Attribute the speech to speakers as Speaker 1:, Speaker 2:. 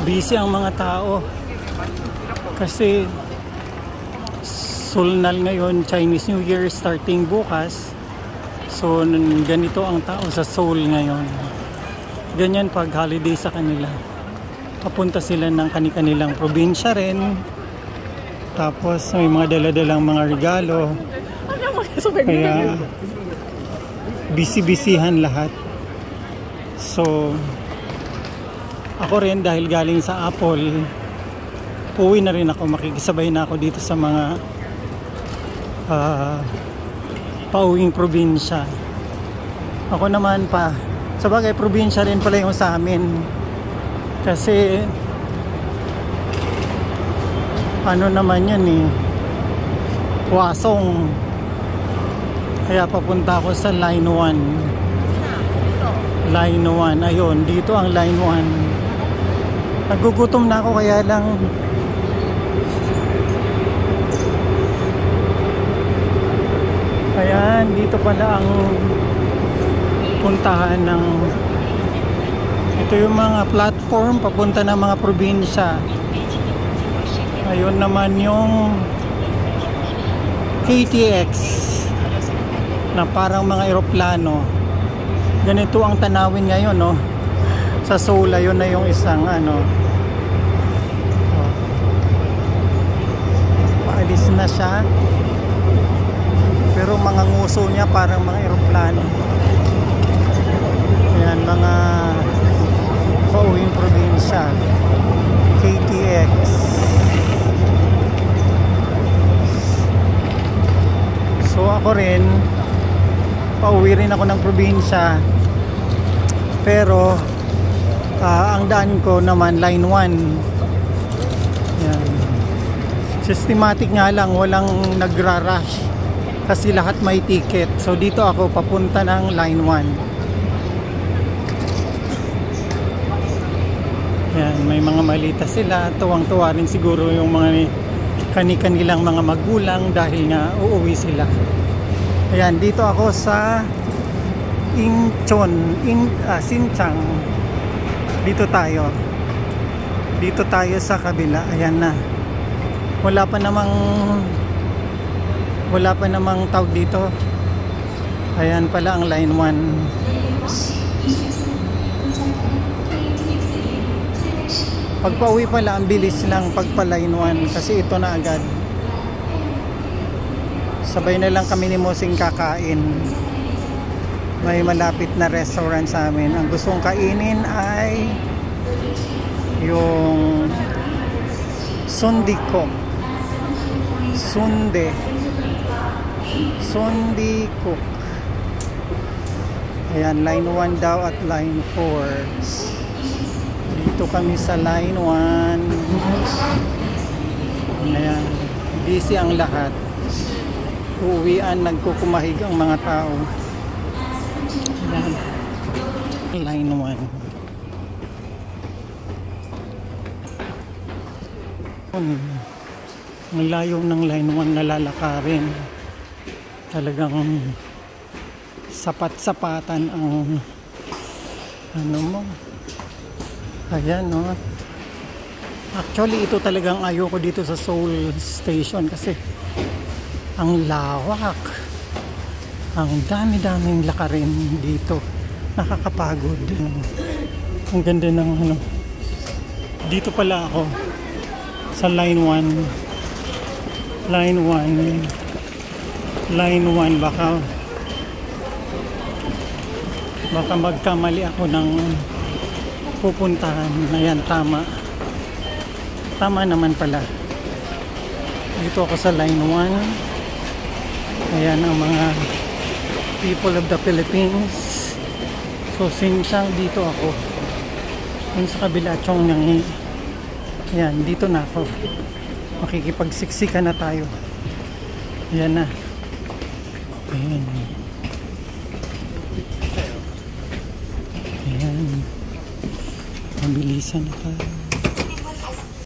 Speaker 1: Busy ang mga tao. Kasi Sulnal ngayon, Chinese New Year starting bukas. So ganito ang tao sa Seoul ngayon. Ganyan pag holiday sa kanila. Papunta sila ng kani-kanilang probinsya rin. Tapos may mga dala-dalang mga regalo. Kaya busy-busyhan lahat. So ako rin dahil galing sa Apple, uwi na rin ako, makikisabay na ako dito sa mga pauwing probinsya. Ako naman pa, sabagay probinsya rin pala yung sa amin. Kasi ano naman yan eh, Hwasong. Kaya papunta ako sa Line 1. Line 1, ayun, dito ang Line 1. Nagugutom na ako kaya lang ayan, dito pala ang puntahan ng ito yung mga platform papunta ng mga probinsya. Ayun naman yung KTX na parang mga eroplano. Ganito ang tanawin ngayon, no? Sa Seoul, ayun na yung isang ano, paalis na siya, pero mga nguso niya parang mga eroplano. Ayan, mga pauwing probinsya, KTX. So ako rin, pauwi rin ako ng probinsya, pero ang daan ko naman Line 1. Yan. Systematic nga lang, walang nagra-rush kasi lahat may ticket. So dito ako papunta ng Line 1. Yan, may mga malita sila. Tuwang-tuwa rin siguro yung mga kani-kanilang mga magulang dahil nga uuwi sila. Ayan, dito ako sa Incheon, Sinchang. Dito tayo sa kabila. Ayan na, wala pa namang tawag dito. Ayan pala ang Line 1. Pagpa-uwi pala ang bilis lang pagpa Line 1 kasi ito na agad. Sabay na lang kami ni Mosing kakain. May malapit na restaurant sa amin. Ang gustong kainin ay yung Sundikok. Sundikok. Ayan, Line 1 daw at Line 4. Dito kami sa Line 1. Ayan, busy ang lahat. Uuwian, nagkukumahig ang mga tao. Line 1. Ang layo ng Line 1 na lalakarin. Talagang sapat-sapatan ang ano mo. Ayan, no? Actually, ito talagang ayoko dito sa Seoul Station kasi ang lawak. Ang dami-daming lakarin dito. Nakakapagod. Ang ganda ng ano. Dito pala ako sa Line 1. Line 1. Line 1. Baka magkamali ako ng pupuntahan. Ayan, tama. Tama naman pala. Dito ako sa Line 1. Ayan ang mga people of the Philippines. So Sinchang, dito ako. Yun sa kabila, Chongnang. Ayan, dito na ako. Makikipagsiksikan na tayo. Ayan na. Ayan. Ayan. Mabilisan na tayo.